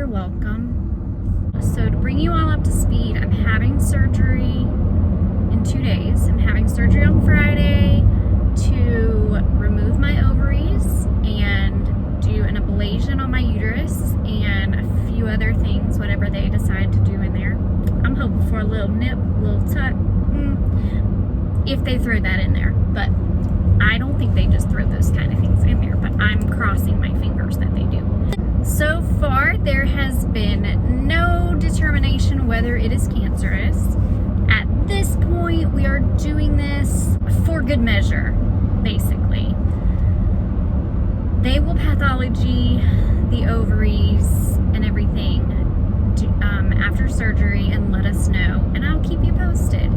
you're welcome. So to bring you all up to speed, I'm having surgery in 2 days. I'm having surgery on Friday to remove my ovaries and do an ablation on my uterus and a few other things, whatever they decide to do in there. I'm hoping for a little nip, a little tuck, if they throw that in there. But I don't think they just throw those kind of things in there, but I'm crossing my fingers that they do. So far, there has been no determination whether it is cancerous. At this point, we are doing this for good measure, basically. They will pathology the ovaries and everything after surgery and let us know, and I'll keep you posted.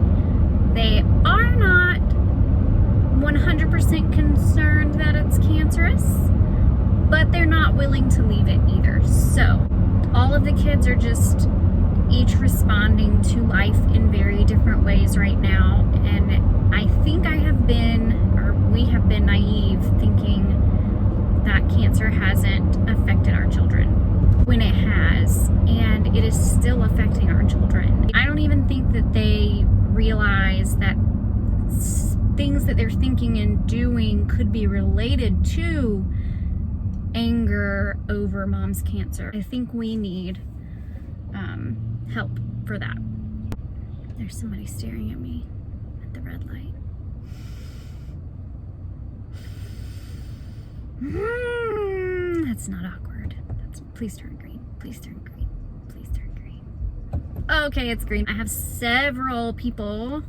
They are not 100% concerned that it's cancerous, but they're not willing to leave it either. So all of the kids are just each responding to life in very different ways right now, and I think we have been naive thinking that cancer hasn't affected our children when it has, and it is still affecting our children. I don't even think that they realize that things that they're thinking and doing could be related to anger over mom's cancer. I think we need help for that. There's somebody staring at me at the red light. That's not awkward. Please turn green. Please turn green. Please turn green. Okay, it's green. I have several people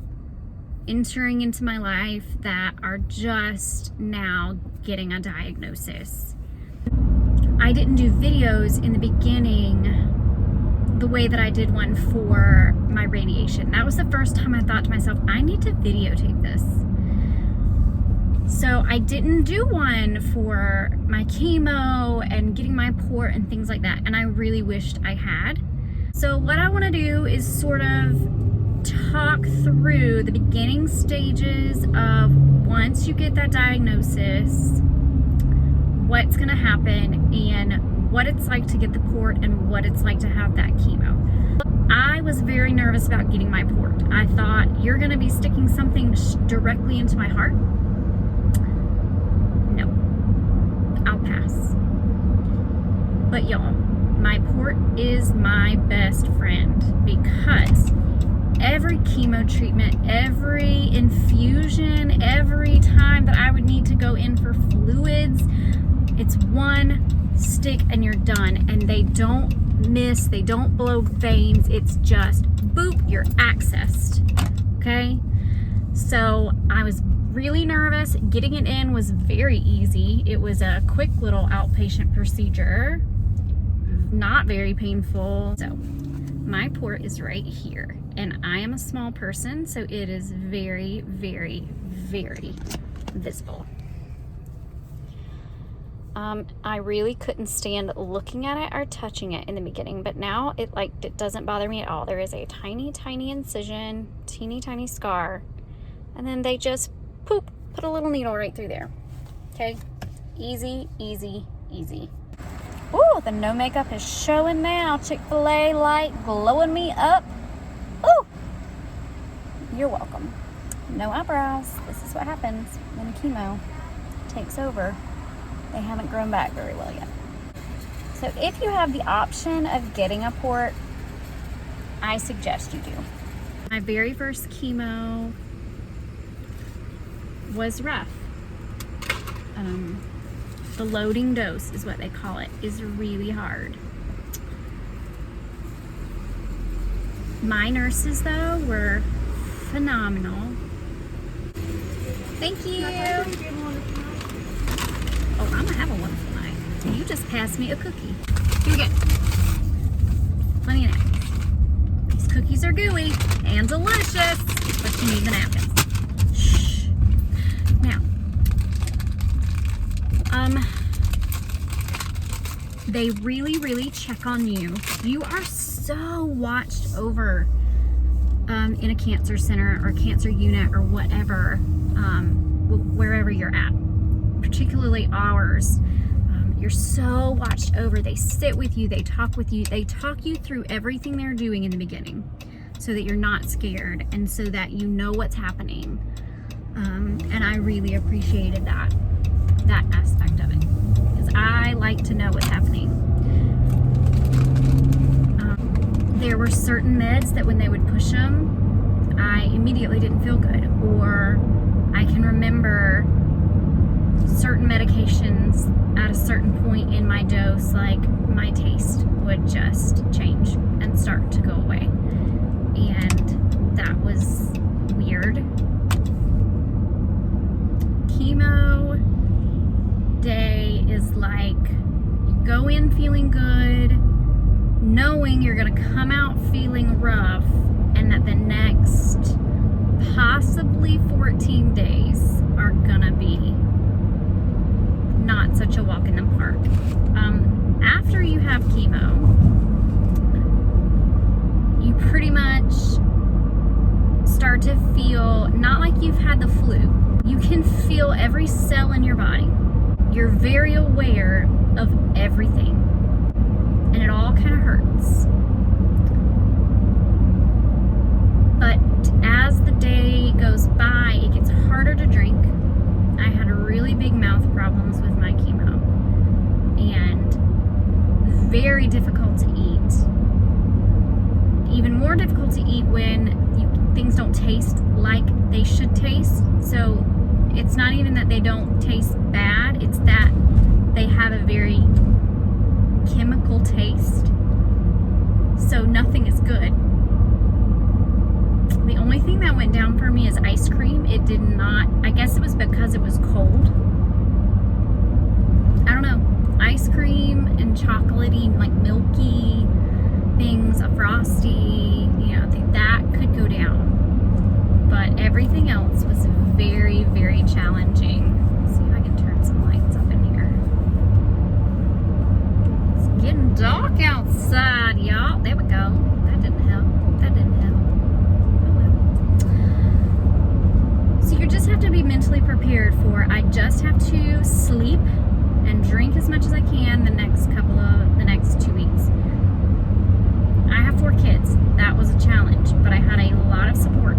entering into my life that are just now getting a diagnosis. I didn't do videos in the beginning the way that I did one for my radiation. That was the first time I thought to myself, I need to videotape this. So I didn't do one for my chemo and getting my port and things like that, and I really wished I had. So what I want to do is sort of talk through the beginning stages of once you get that diagnosis, what's going to happen, and what it's like to get the port and what it's like to have that chemo. I was very nervous about getting my port. I thought, you're going to be sticking something directly into my heart? No, I'll pass. But y'all, my port is my best friend, because every chemo treatment, every infusion, every time that I would need to go in for fluids, it's one stick and you're done, and they don't miss, they don't blow veins, it's just boop, you're accessed. Okay, so I was really nervous. Getting it in was very easy. It was a quick little outpatient procedure, not very painful. So my port is right here, and I am a small person, so it is very, very, very visible. I really couldn't stand looking at it or touching it in the beginning, but now it doesn't bother me at all. There is a tiny, tiny incision, teeny, tiny scar, and then they just put a little needle right through there. Okay, easy, easy, easy. Ooh, the no makeup is showing now. Chick-fil-A light glowing me up. Ooh, you're welcome. No eyebrows. This is what happens when chemo takes over. They haven't grown back very well yet. So if you have the option of getting a port, I suggest you do. My very first chemo was rough. The loading dose is what they call it, is really hard. My nurses, though, were phenomenal. Thank you. Oh, I'm gonna have a wonderful night. You just passed me a cookie. Here we go. Plenty of napkins. These cookies are gooey and delicious, but you need the napkins. Shh. Now, they really, really check on you. You are so watched over in a cancer center or cancer unit or whatever, wherever you're at. Particularly ours You're so watched over. They sit with you, they talk with you, they talk you through everything they're doing in the beginning so that you're not scared and so that you know what's happening. And I really appreciated that aspect of it, because I like to know what's happening. There were certain meds that when they would push them, I immediately didn't feel good, or I can remember certain medications at a certain point in my dose, like my taste would just change and start to go away, and that was weird. Chemo day is like, go in feeling good, knowing you're gonna come out feeling rough, and that the next possibly 14 days are gonna be not such a walk in the park. After you have chemo, you pretty much start to feel not like you've had the flu. You can feel every cell in your body. You're very aware of everything, and it all kind of hurts. But as the day goes by, it gets harder to drink. I had really big mouth problems with my chemo, and very difficult to eat. Even more difficult to eat when things don't taste like they should taste. So it's not even that they don't taste bad, it's that they have a very chemical taste. So nothing is good. The only thing that went down for me is ice cream. It did not, I guess it was because it was cold. I don't know. Ice cream and chocolatey, like milky things, a frosty, that could go down. But everything else was very, very challenging. Let's see if I can turn some lights up in here. It's getting dark outside, y'all. There we go. That didn't help. So you just have to be mentally prepared for, I just have to sleep and drink as much as I can the next 2 weeks. I have 4 kids. That was a challenge, but I had a lot of support.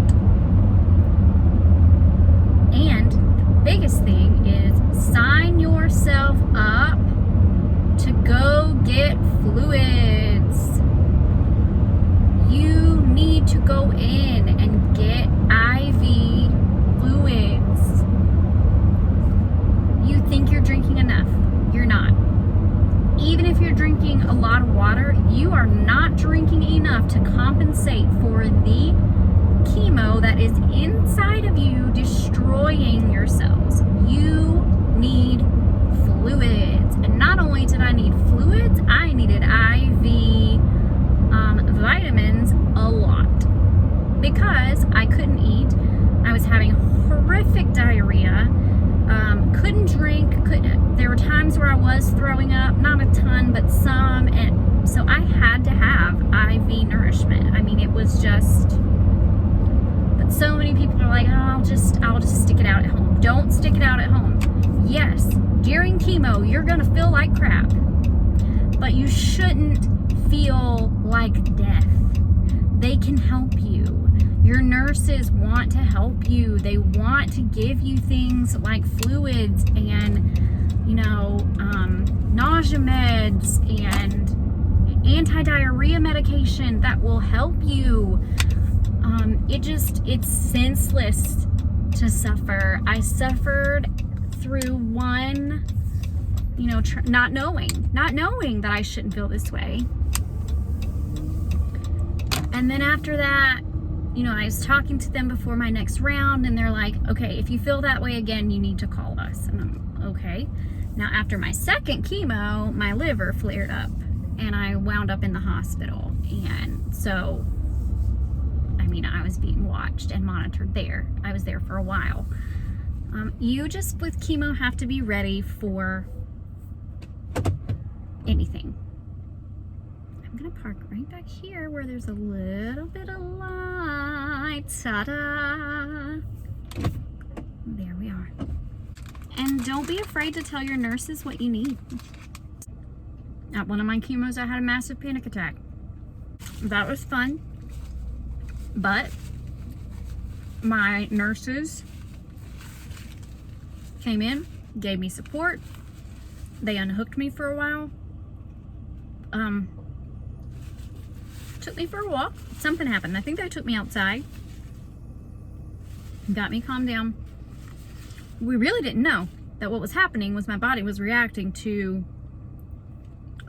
And the biggest thing is sign yourself up to go get fluids. You need to go in and get IV fluids. You think you're drinking enough. You're not. Even if you're drinking a lot of water, you are not drinking enough to compensate for the chemo that is inside of you destroying your cells. You need fluids. And not only did I need fluids, I needed IV vitamins a lot, because I couldn't eat. I was having horrific diarrhea. Couldn't drink. There were times where I was throwing up, not a ton, but some, and so I had to have IV nourishment. I mean, it was just. But so many people are like, oh, I'll just stick it out at home. Don't stick it out at home. Yes, during chemo, you're gonna feel like crap, but you shouldn't feel like death. They can help you. Your nurses want to help you. They want to give you things like fluids and, nausea meds and anti-diarrhea medication that will help you. It's senseless to suffer. I suffered through one, not knowing that I shouldn't feel this way. And then after that, I was talking to them before my next round, and they're like, okay, if you feel that way again, you need to call us. And I'm okay. Now, after my second chemo, my liver flared up, and I wound up in the hospital. And so, I was being watched and monitored there. I was there for a while. You just, with chemo, have to be ready for anything. I'm gonna park right back here where there's a little bit of light. Ta-da! There we are. And don't be afraid to tell your nurses what you need. At one of my chemos, I had a massive panic attack. That was fun. But my nurses came in, gave me support. They unhooked me for a while. Took me for a walk. Something happened. I think they took me outside. Got me calmed down. We really didn't know that what was happening was my body was reacting to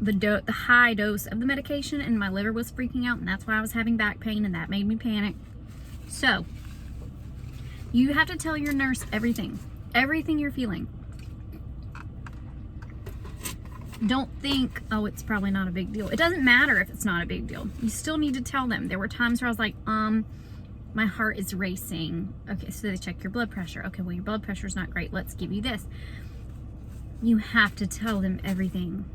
the high dose of the medication, and my liver was freaking out, and that's why I was having back pain, and that made me panic. So you have to tell your nurse everything you're feeling. Don't think, oh, it's probably not a big deal. It doesn't matter if it's not a big deal. You still need to tell them. There were times where I was like, my heart is racing. Okay, so they check your blood pressure. Okay, well, your blood pressure is not great. Let's give you this. You have to tell them everything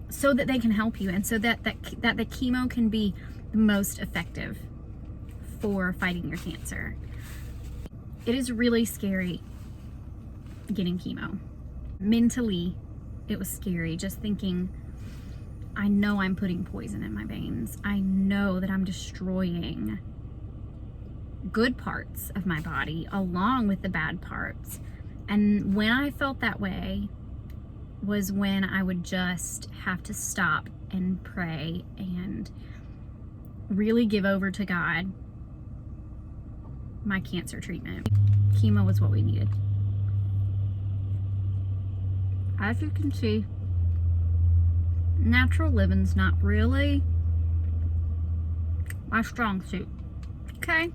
so that they can help you, and so that the chemo can be the most effective for fighting your cancer. It is really scary getting chemo. Mentally, it was scary just thinking, I know I'm putting poison in my veins. I know that I'm destroying good parts of my body along with the bad parts. And when I felt that way was when I would just have to stop and pray and really give over to God my cancer treatment. Chemo was what we needed. As you can see, natural living's not really my strong suit. Okay?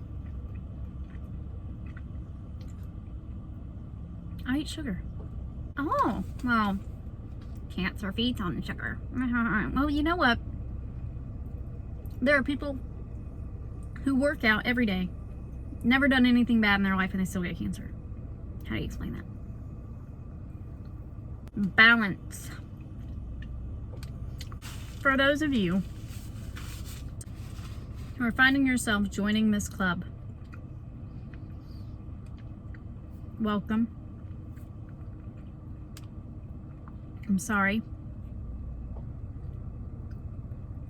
I eat sugar. Oh, well, cancer feeds on sugar. Well, you know what? There are people who work out every day, never done anything bad in their life, and they still get cancer. How do you explain that? Balance. For those of you who are finding yourself joining this club, welcome. I'm sorry.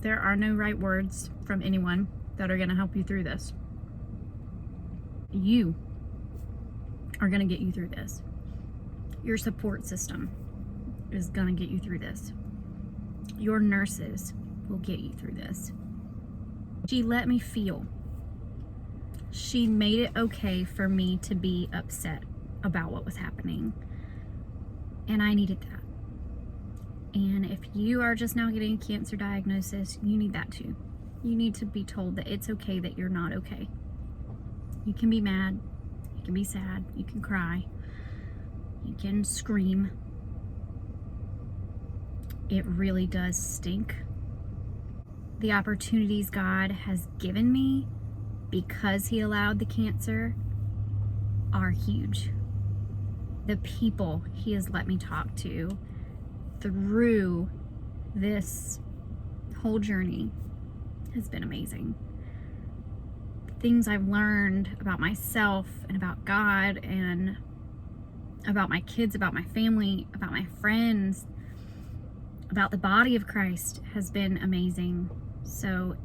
There are no right words from anyone that are going to help you through this. You are going to get you through this. Your support system is going to get you through this. Your nurses will get you through this. She let me feel. She made it okay for me to be upset about what was happening. And I needed that. And if you are just now getting a cancer diagnosis, you need that too. You need to be told that it's okay that you're not okay. You can be mad, you can be sad, you can cry, you can scream. It really does stink. The opportunities God has given me because He allowed the cancer are huge. The people He has let me talk to through this whole journey has been amazing. The things I've learned about myself and about God and about my kids, about my family, about my friends, about the body of Christ has been amazing. So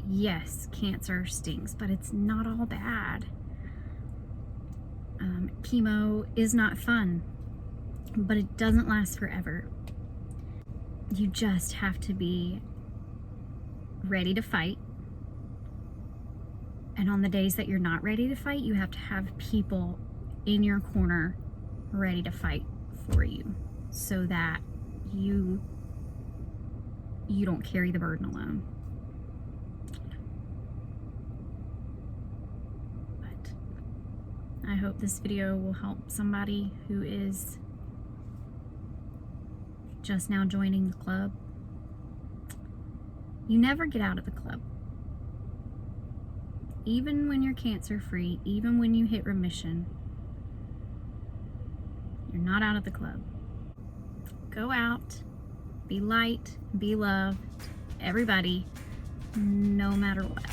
yes, cancer stinks, but it's not all bad. Chemo is not fun, but it doesn't last forever. You just have to be ready to fight. And on the days that you're not ready to fight, you have to have people in your corner ready to fight for you so that you don't carry the burden alone. But I hope this video will help somebody who is just now joining the club. You never get out of the club. Even when you're cancer free, even when you hit remission, you're not out of the club. Go out, be light, be love, everybody, no matter what.